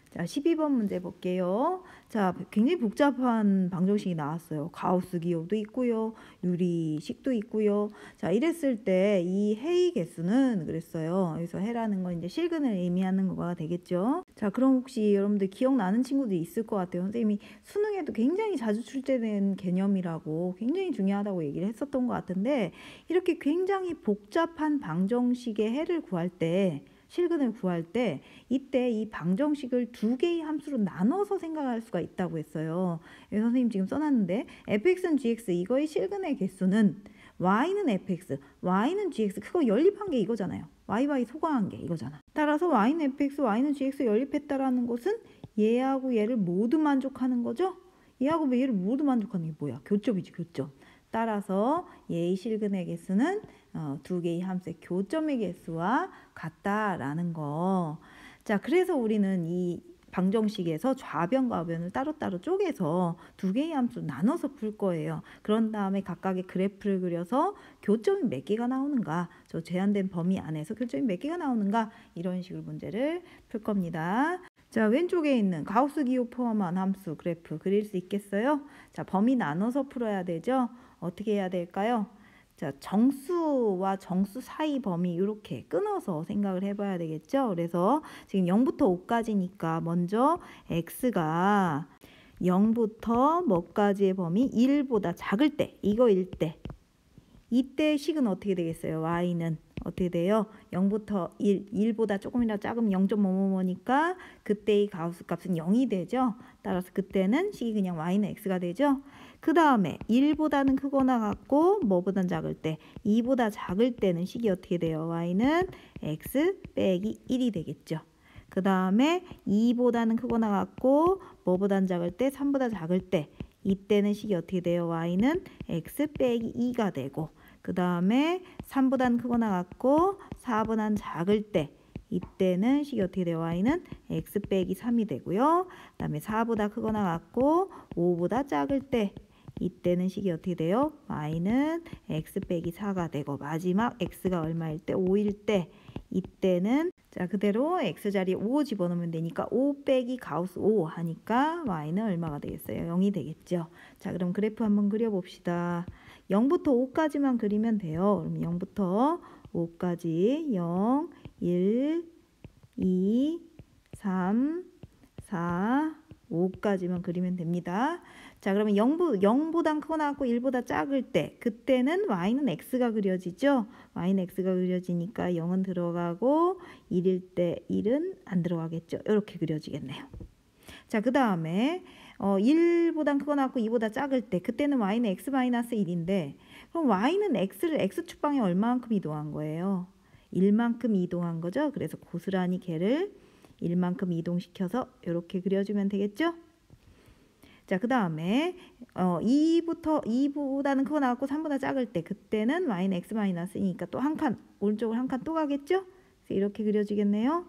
자, 12번 문제 볼게요. 자, 굉장히 복잡한 방정식이 나왔어요. 가우스 기호도 있고요. 유리식도 있고요. 자, 이랬을 때 이 해의 개수는 그랬어요. 여기서 해라는 건 이제 실근을 의미하는 거가 되겠죠. 자, 그럼 혹시 여러분들 기억나는 친구들이 있을 것 같아요. 선생님이 수능에도 굉장히 자주 출제된 개념이라고 굉장히 중요하다고 얘기를 했었던 것 같은데 이렇게 굉장히 복잡한 방정식의 해를 구할 때 실근을 구할 때 이때 이 방정식을 두 개의 함수로 나눠서 생각할 수가 있다고 했어요. 선생님 지금 써놨는데 fx는 gx 이거의 실근의 개수는 y는 fx, y는 gx 그거 연립한 게 이거잖아요. y 소거한 게 이거잖아. 따라서 y는 fx, y는 gx 연립했다라는 것은 얘하고 얘를 모두 만족하는 거죠. 얘하고 얘를 모두 만족하는 게 뭐야? 교점이지, 교점. 따라서 얘의 실근의 개수는 두 개의 함수의 교점의 개수와 같다라는 거. 자, 그래서 우리는 이 방정식에서 좌변과 우변을 따로따로 쪼개서 두 개의 함수로 나눠서 풀 거예요. 그런 다음에 각각의 그래프를 그려서 교점이 몇 개가 나오는가, 저 제한된 범위 안에서 교점이 몇 개가 나오는가, 이런 식으로 문제를 풀 겁니다. 자, 왼쪽에 있는 가우스 기호 포함한 함수 그래프 그릴 수 있겠어요? 자, 범위 나눠서 풀어야 되죠? 어떻게 해야 될까요? 자, 정수와 정수 사이 범위 이렇게 끊어서 생각을 해봐야 되겠죠? 그래서 지금 0부터 5까지니까 먼저 x가 0부터 뭐까지의 범위 1보다 작을 때, 이거일 때 이때 식은 어떻게 되겠어요? y는 어떻게 돼요? 0부터 1, 1보다 조금이라도 작으면 0.5뭐니까 그때의 가우스 값은 0이 되죠. 따라서 그때는 식이 그냥 y는 x가 되죠. 그 다음에 1보다는 크거나 같고 뭐보단 작을 때 2보다 작을 때는 식이 어떻게 돼요? y는 x 빼기 1이 되겠죠. 그 다음에 2보다는 크거나 같고 뭐보다는 작을 때 3보다 작을 때 이때는 식이 어떻게 돼요? y는 x 빼기 2가 되고 그 다음에 3보다는 크거나 같고 4보다는 작을 때 이때는 식이 어떻게 돼요? y는 x 빼기 3이 되고요. 그 다음에 4보다 크거나 같고 5보다 작을 때 이때는 식이 어떻게 돼요? y는 x 빼기 4가 되고 마지막 x가 얼마일 때? 5일 때 이때는 자 그대로 x자리에 5 집어넣으면 되니까 5 빼기 가우스 5 하니까 y는 얼마가 되겠어요? 0이 되겠죠. 자 그럼 그래프 한번 그려봅시다. 0부터 5까지만 그리면 돼요. 그럼 0부터 5까지 0, 1, 2, 3, 4, 5까지만 그리면 됩니다. 자 그러면 0보다 크거나 같고 1보다 작을 때 그때는 y는 x가 그려지죠. y는 x가 그려지니까 0은 들어가고 1일 때 1은 안 들어가겠죠. 이렇게 그려지겠네요. 자 그 다음에 1보다 크거나 같고 2보다 작을 때 그때는 y는 x-1인데 그럼 y는 x를 x축 방에 얼마만큼 이동한 거예요? 1만큼 이동한 거죠. 그래서 고스란히 걔를 1만큼 이동시켜서 이렇게 그려주면 되겠죠. 자, 그 다음에 2보다는 크거나 같고 3보다 작을 때 그때는 y는 x-2니까 또 한 칸, 오른쪽으로 한 칸 또 가겠죠? 그래서 이렇게 그려지겠네요.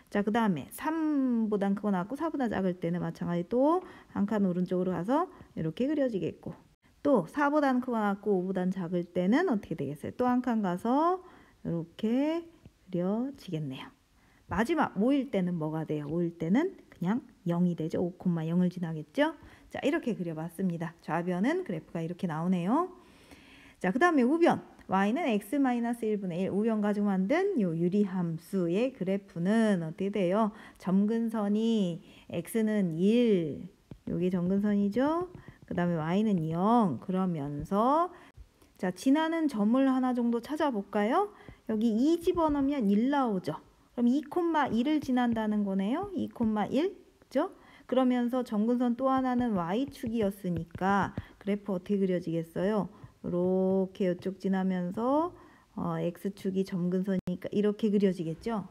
자, 그 다음에 3보다는 크거나 같고 4보다 작을 때는 마찬가지 또 한 칸 오른쪽으로 가서 이렇게 그려지겠고 또 4보다는 크거나 같고 5보다는 작을 때는 어떻게 되겠어요? 또 한 칸 가서 이렇게 그려지겠네요. 마지막 5일 때는 뭐가 돼요? 5일 때는 그냥 0이 되죠. 5,0을 지나겠죠. 자 이렇게 그려봤습니다. 좌변은 그래프가 이렇게 나오네요. 자 그 다음에 우변 y는 x-1분의 1 우변 가지고 만든 요 유리함수의 그래프는 어떻게 돼요? 점근선이 x는 1 요게 점근선이죠. 그 다음에 y는 0 그러면서 자 지나는 점을 하나 정도 찾아볼까요? 여기 2 집어넣으면 1 나오죠. 그럼 2,1을 지난다는 거네요. 2,1 그죠? 그러면서 점근선 또 하나는 y축이었으니까 그래프 어떻게 그려지겠어요? 이렇게 이쪽 지나면서 x축이 점근선이니까 이렇게 그려지겠죠?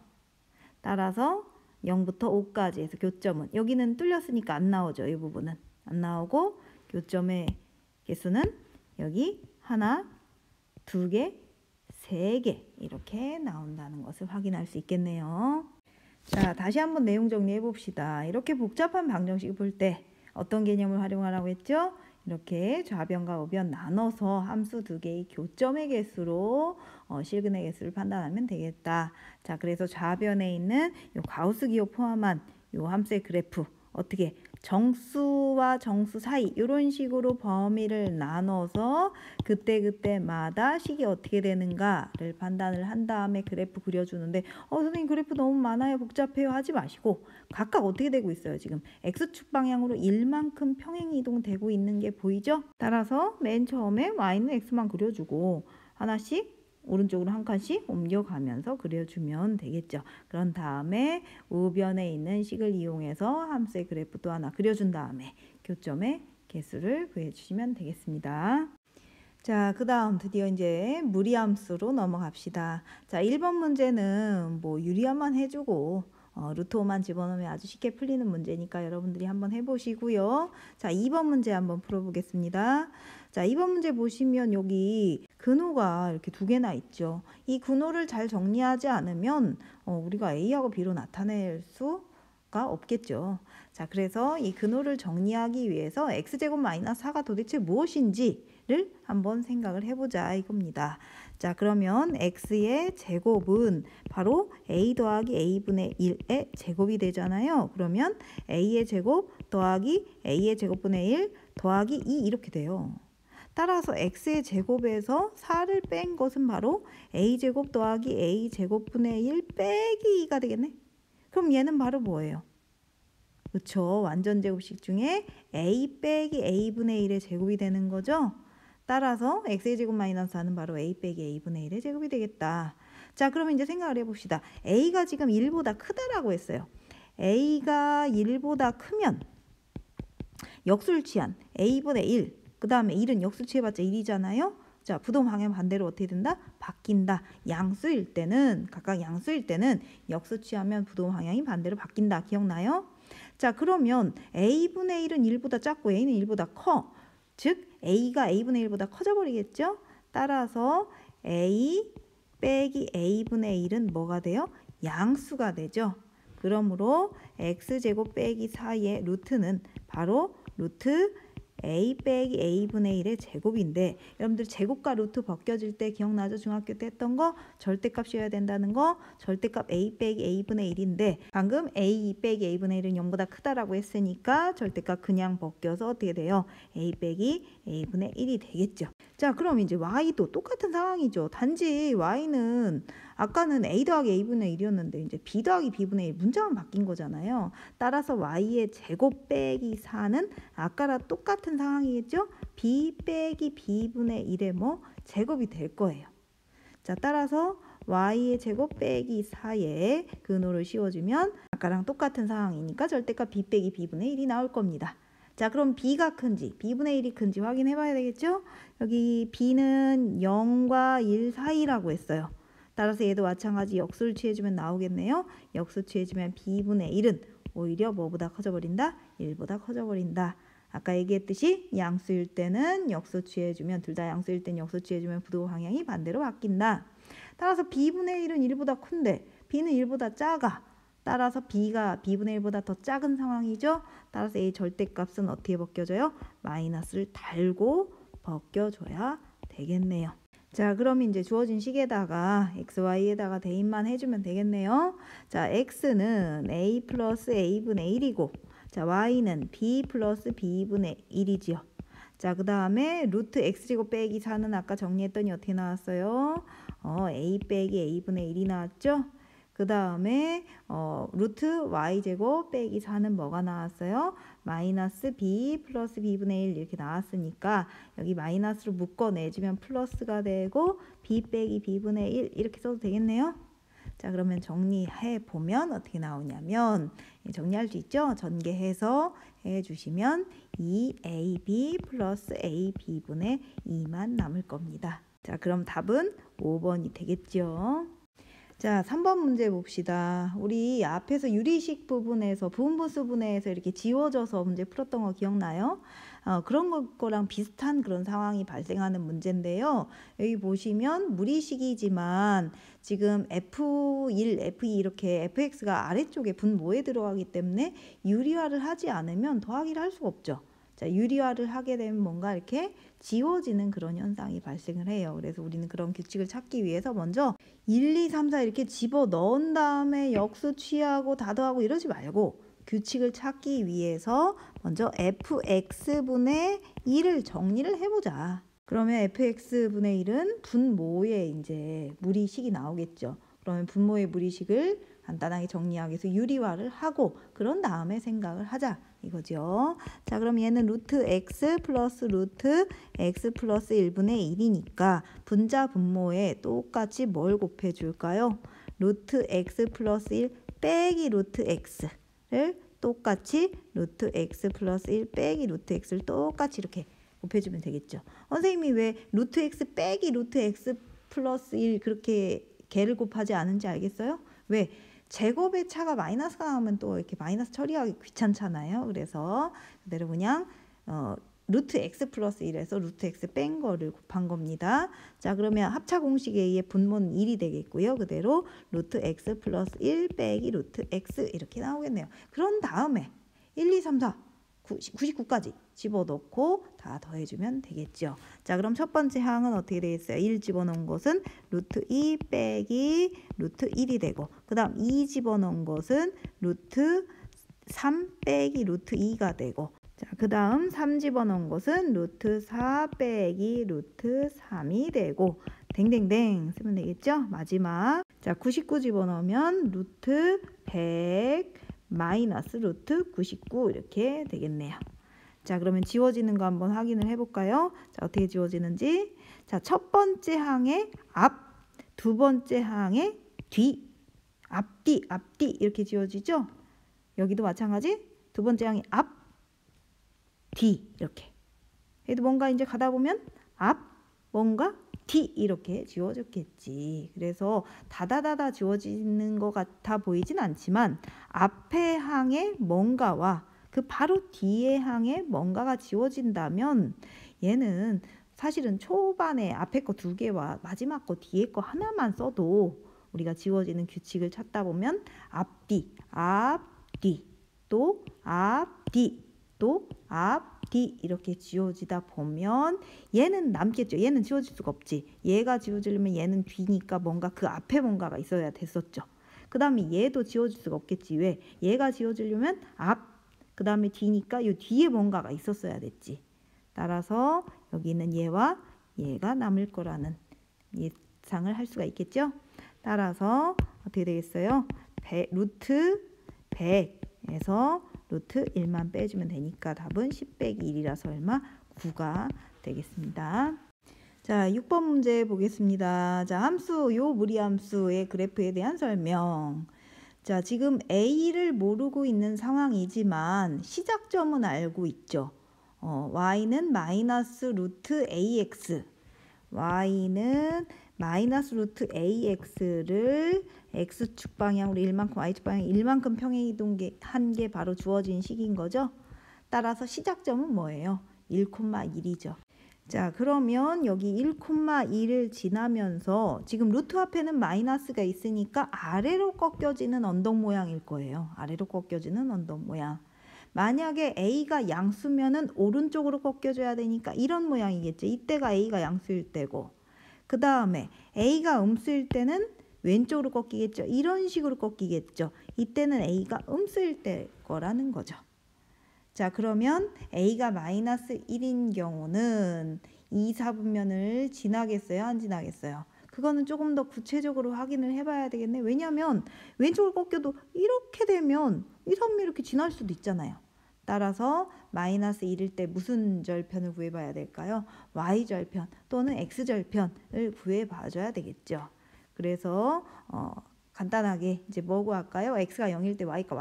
따라서 0부터 5까지 해서 교점은 여기는 뚫렸으니까 안 나오죠. 이 부분은 안 나오고 교점의 개수는 여기 하나, 두 개, 세 개 이렇게 나온다는 것을 확인할 수 있겠네요. 자, 다시 한번 내용 정리해 봅시다. 이렇게 복잡한 방정식을 볼 때 어떤 개념을 활용하라고 했죠? 이렇게 좌변과 우변 나눠서 함수 두 개의 교점의 개수로 실근의 개수를 판단하면 되겠다. 자, 그래서 좌변에 있는 요 가우스 기호 포함한 요 함수의 그래프 어떻게 정수와 정수 사이 이런 식으로 범위를 나눠서 그때마다 식이 어떻게 되는가를 판단을 한 다음에 그래프 그려주는데 선생님 그래프 너무 많아요 복잡해요 하지 마시고 각각 어떻게 되고 있어요. 지금 x축 방향으로 1만큼 평행 이동되고 있는 게 보이죠? 따라서 맨 처음에 y는 x만 그려주고 하나씩 오른쪽으로 한 칸씩 옮겨가면서 그려주면 되겠죠. 그런 다음에 우변에 있는 식을 이용해서 함수의 그래프 또 하나 그려준 다음에 교점의 개수를 구해주시면 되겠습니다. 자, 그 다음 드디어 이제 무리함수로 넘어갑시다. 자, 1번 문제는 뭐 유리함만 해주고 루트 5만 집어넣으면 아주 쉽게 풀리는 문제니까 여러분들이 한번 해보시고요. 자, 2번 문제 한번 풀어보겠습니다. 자, 2번 문제 보시면 여기 근호가 이렇게 두 개나 있죠. 이 근호를 잘 정리하지 않으면 우리가 A하고 B로 나타낼 수가 없겠죠. 자, 그래서 이 근호를 정리하기 위해서 x제곱 마이너스 4가 도대체 무엇인지를 한번 생각을 해보자 이겁니다. 자, 그러면 x의 제곱은 바로 a 더하기 a분의 1의 제곱이 되잖아요. 그러면 a의 제곱 더하기 a의 제곱분의 1 더하기 2 이렇게 돼요. 따라서 x의 제곱에서 4를 뺀 것은 바로 a제곱 더하기 a제곱분의 1 빼기 2가 되겠네. 그럼 얘는 바로 뭐예요? 그렇죠. 완전 제곱식 중에 a 빼기 a분의 1의 제곱이 되는 거죠. 따라서 x의 제곱 마이너스 4는 바로 a 빼기 a분의 1의 제곱이 되겠다. 자, 그러면 이제 생각을 해봅시다. a가 지금 1보다 크다라고 했어요. a가 1보다 크면 역수를 취한 a분의 1, 그 다음에 1은 역수 취해봤자 1이잖아요. 자, 부동 방향 반대로 어떻게 된다? 바뀐다. 양수일 때는 각각 양수일 때는 역수 취하면 부동 방향이 반대로 바뀐다. 기억나요? 자, 그러면 a분의 1은 1보다 작고 a는 1보다 커. 즉 a가 a분의 1보다 커져 버리겠죠? 따라서 a 빼기 a분의 1은 뭐가 돼요? 양수가 되죠. 그러므로 x제곱 빼기 4의 루트는 바로 루트 a 빼기 a분의 1의 제곱인데, 여러분들 제곱과 루트 벗겨질 때 기억나죠? 중학교 때 했던 거 절대값이어야 된다는 거. 절대값 a 빼기 a분의 1인데 방금 a 빼기 a분의 1은 0보다 크다라고 했으니까 절대값 그냥 벗겨서 어떻게 돼요? a 빼기 a분의 1이 되겠죠. 자, 그럼 이제 y도 똑같은 상황이죠. 단지 y는 아까는 a 더하기 a분의 1이었는데 이제 b 더하기 b분의 1 문자만 바뀐 거잖아요. 따라서 y의 제곱 빼기 4는 아까랑 똑같은 상황이겠죠? b 빼기 b분의 1의 뭐 제곱이 될 거예요. 자, 따라서 y의 제곱 빼기 4에 근호를 씌워주면 아까랑 똑같은 상황이니까 절대값 b 빼기 b분의 1이 나올 겁니다. 자, 그럼 b가 큰지 b분의 1이 큰지 확인해 봐야 되겠죠? 여기 b는 0과 1 사이라고 했어요. 따라서 얘도 마찬가지 역수를 취해주면 나오겠네요. 역수 취해주면 b분의 1은 오히려 뭐보다 커져버린다? 1보다 커져버린다. 아까 얘기했듯이 양수일 때는 역수 취해주면, 둘 다 양수일 때는 역수 취해주면 부도 방향이 반대로 바뀐다. 따라서 b분의 1은 1보다 큰데 b는 1보다 작아. 따라서 b가 b분의 1보다 더 작은 상황이죠. 따라서 이 절대값은 어떻게 벗겨져요? 마이너스를 달고 벗겨줘야 되겠네요. 자, 그럼 이제 주어진 식에다가 x, y에다가 대입만 해주면 되겠네요. 자, x는 a 플러스 a분의 1이고, 자, y는 b 플러스 b분의 1이지요. 자, 그 다음에 루트 x제곱 빼기 4는 아까 정리했더니 어떻게 나왔어요? a 빼기 a분의 1이 나왔죠? 그 다음에 루트 y제곱 빼기 4는 뭐가 나왔어요? 마이너스 b 플러스 b분의 1 이렇게 나왔으니까 여기 마이너스로 묶어내주면 플러스가 되고 b 빼기 b분의 1 이렇게 써도 되겠네요. 자, 그러면 정리해 보면 어떻게 나오냐면, 정리할 수 있죠? 전개해서 해주시면 2ab 플러스 ab분의 2만 남을 겁니다. 자, 그럼 답은 5번이 되겠죠. 자, 3번 문제 봅시다. 우리 앞에서 유리식 부분에서 부분분수분해에서 이렇게 지워져서 문제 풀었던 거 기억나요? 그런 거랑 비슷한 그런 상황이 발생하는 문제인데요. 여기 보시면 무리식이지만 지금 F1, F2 이렇게 fx가 아래쪽에 분모에 들어가기 때문에 유리화를 하지 않으면 더하기를 할 수가 없죠. 자, 유리화를 하게 되면 뭔가 이렇게 지워지는 그런 현상이 발생을 해요. 그래서 우리는 그런 규칙을 찾기 위해서 먼저 1, 2, 3, 4 이렇게 집어 넣은 다음에 역수 취하고 다더하고 이러지 말고 규칙을 찾기 위해서 먼저 fx분의 1을 정리를 해보자. 그러면 fx분의 1은 분모에 이제 무리식이 나오겠죠. 그러면 분모의 무리식을 간단하게 정리하기 위해서 유리화를 하고 그런 다음에 생각을 하자 이거죠. 자, 그럼 얘는 루트 x 플러스 루트 x 플러스 1분의 1이니까 분자 분모에 똑같이 뭘 곱해줄까요? 루트 x 플러스 1 빼기 루트 x를 똑같이 루트 x 플러스 1 빼기 루트 x를 똑같이 이렇게 곱해주면 되겠죠. 선생님이 왜 루트 x 빼기 루트 x 플러스 1 그렇게 개를 곱하지 않은지 알겠어요? 왜? 제곱의 차가 마이너스가 나오면 또 이렇게 마이너스 처리하기 귀찮잖아요. 그래서 그대로 그냥 루트 x 플러스 1에서 루트 x 뺀 거를 곱한 겁니다. 자, 그러면 합차 공식에 의해 분모는 1이 되겠고요. 그대로 루트 x 플러스 1 빼기 루트 x 이렇게 나오겠네요. 그런 다음에 1, 2, 3, 4, 99까지 집어넣고 다 더해주면 되겠죠. 자, 그럼 첫 번째 항은 어떻게 되겠어요? 1 집어넣은 것은 루트 2 빼기 루트 1이 되고, 그 다음 2 집어넣은 것은 루트 3 빼기 루트 2가 되고, 자, 그 다음 3 집어넣은 것은 루트 4 빼기 루트 3이 되고, 댕댕댕 쓰면 되겠죠? 마지막, 자, 99 집어넣으면 루트 100 마이너스 루트 99 이렇게 되겠네요. 자, 그러면 지워지는 거 한번 확인을 해볼까요? 자, 어떻게 지워지는지. 자, 첫 번째 항의 앞, 두 번째 항의 뒤, 앞뒤, 앞뒤 이렇게 지워지죠? 여기도 마찬가지. 두 번째 항의 앞, 뒤 이렇게. 얘도 뭔가 이제 가다 보면 앞, 뭔가 D 이렇게 지워졌겠지. 그래서 다다다다 지워지는 것 같아 보이진 않지만 앞에 항의 뭔가와 그 바로 뒤에 항의 뭔가가 지워진다면 얘는 사실은 초반에 앞에 거 2개와 마지막 거 뒤에 거 하나만 써도 우리가 지워지는 규칙을 찾다 보면 앞뒤, 앞뒤, 또 앞뒤, 또 앞뒤 이렇게 지워지다 보면 얘는 남겠죠. 얘는 지워질 수가 없지. 얘가 지워지려면 얘는 뒤니까 뭔가 그 앞에 뭔가가 있어야 됐었죠. 그 다음에 얘도 지워질 수가 없겠지. 왜? 얘가 지워지려면 앞, 그 다음에 뒤니까 이 뒤에 뭔가가 있었어야 됐지. 따라서 여기는 얘와 얘가 남을 거라는 예상을 할 수가 있겠죠. 따라서 어떻게 되겠어요? 루트 100에서 루트 1만 빼주면 되니까 답은 10 빼기 1이라서 얼마? 9가 되겠습니다. 자, 6번 문제 보겠습니다. 자, 함수, 요 무리함수의 그래프에 대한 설명. 자, 지금 A를 모르고 있는 상황이지만 시작점은 알고 있죠. Y는 마이너스 루트 AX, Y는 마이너스 루트 AX를 X축 방향으로 1만큼, Y축 방향 1만큼 평행이동한 게 바로 주어진 식인 거죠. 따라서 시작점은 뭐예요? 1,1이죠. 자, 그러면 여기 1,1을 지나면서 지금 루트 앞에는 마이너스가 있으니까 아래로 꺾여지는 언덕 모양일 거예요. 아래로 꺾여지는 언덕 모양. 만약에 A가 양수면은 오른쪽으로 꺾여줘야 되니까 이런 모양이겠죠. 이때가 A가 양수일 때고, 그 다음에 A가 음수일 때는 왼쪽으로 꺾이겠죠. 이런 식으로 꺾이겠죠. 이때는 A가 음수일 때 거라는 거죠. 자, 그러면 A가 마이너스 1인 경우는 2, 4분면을 지나겠어요? 안 지나겠어요? 그거는 조금 더 구체적으로 확인을 해봐야 되겠네. 왜냐하면 왼쪽으로 꺾여도 이렇게 되면 2, 3면 이렇게 지날 수도 있잖아요. 따라서 마이너스 1일 때 무슨 절편을 구해봐야 될까요? Y절편 또는 X절편을 구해봐줘야 되겠죠. 그래서 간단하게 이제 뭐 구할까요? X가 0일 때 Y가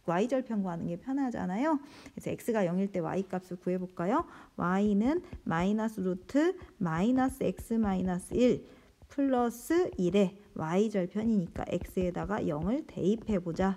Y절편 구하는 게 편하잖아요. 그래서 X가 0일 때 Y 값을 구해볼까요? Y는 마이너스 루트 마이너스 X 마이너스 1 플러스 1에 Y절편이니까 X에다가 0을 대입해보자.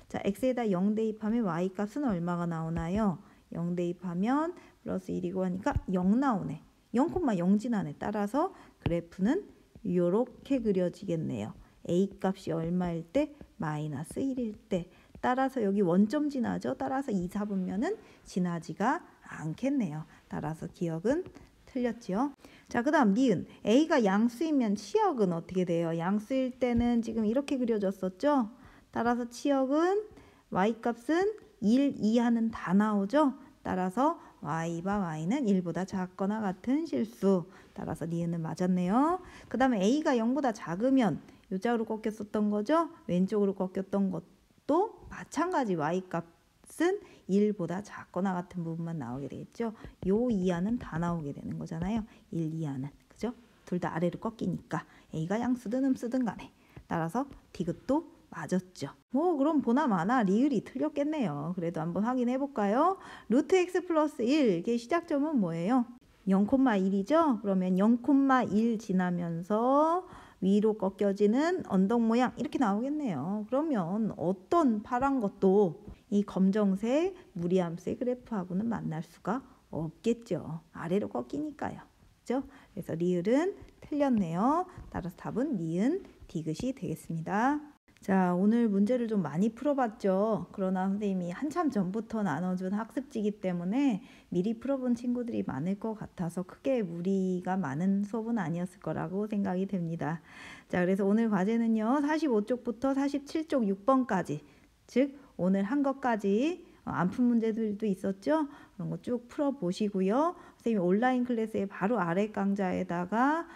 자, X에다 0 대입하면 Y 값은 얼마가 나오나요? 0 대입하면 플러스 1이고 하니까 0 나오네. 0,0 지나네. 따라서 그래프는 이렇게 그려지겠네요. A 값이 얼마일 때? 마이너스 1일 때. 따라서 여기 원점 지나죠. 따라서 2, 4분면은 지나지가 않겠네요. 따라서 기억은 틀렸죠. 자, 그 다음 니은. A가 양수이면 치역은 어떻게 돼요? 양수일 때는 지금 이렇게 그려졌었죠. 따라서 치역은 Y값은 1 이하는 다 나오죠. 따라서 Y와 Y는 1보다 작거나 같은 실수. 따라서 니은은 맞았네요. 그 다음에 A가 0보다 작으면 요자로 꺾였었던 거죠. 왼쪽으로 꺾였던 것도 마찬가지 Y값은 1보다 작거나 같은 부분만 나오게 되겠죠. 요 이하는 다 나오게 되는 거잖아요. 1 이하는. 그죠? 둘 다 아래로 꺾이니까 A가 양수든 음수든 간에. 따라서 디귿도 맞았죠. 뭐 그럼 보나마나 리을이 틀렸겠네요. 그래도 한번 확인해 볼까요? 루트 x 플러스 1 이게 시작점은 뭐예요? 0,1이죠. 그러면 0,1 지나면서 위로 꺾여지는 언덕 모양 이렇게 나오겠네요. 그러면 어떤 파란 것도 이 검정색 무리함수의 그래프하고는 만날 수가 없겠죠. 아래로 꺾이니까요. 그죠? 그래서 리을은 틀렸네요. 따라서 답은 니은 디귿이 되겠습니다. 자, 오늘 문제를 좀 많이 풀어봤죠. 그러나 선생님이 한참 전부터 나눠준 학습지이기 때문에 미리 풀어본 친구들이 많을 것 같아서 크게 무리가 많은 수업은 아니었을 거라고 생각이 됩니다. 자, 그래서 오늘 과제는요. 45쪽부터 47쪽 6번까지, 즉 오늘 한 것까지 안 푼 문제들도 있었죠. 그런 거 쭉 풀어보시고요. 선생님이 온라인 클래스에 바로 아래 강좌에다가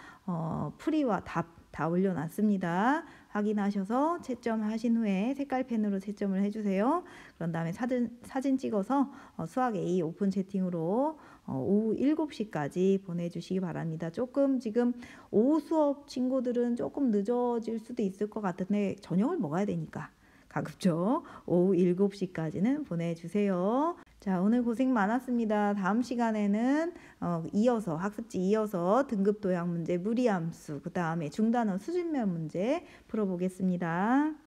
풀이와 답 다 올려놨습니다. 확인하셔서 채점하신 후에 색깔펜으로 채점을 해주세요. 그런 다음에 사진 찍어서 수학 A 오픈 채팅으로 오후 7시까지 보내주시기 바랍니다. 조금 지금 오후 수업 친구들은 조금 늦어질 수도 있을 것 같은데 저녁을 먹어야 되니까 가급적 오후 7시까지는 보내주세요. 자, 오늘 고생 많았습니다. 다음 시간에는 이어서 학습지 이어서 등급 도형 문제, 무리함수, 그 다음에 중단어 수준면 문제 풀어보겠습니다.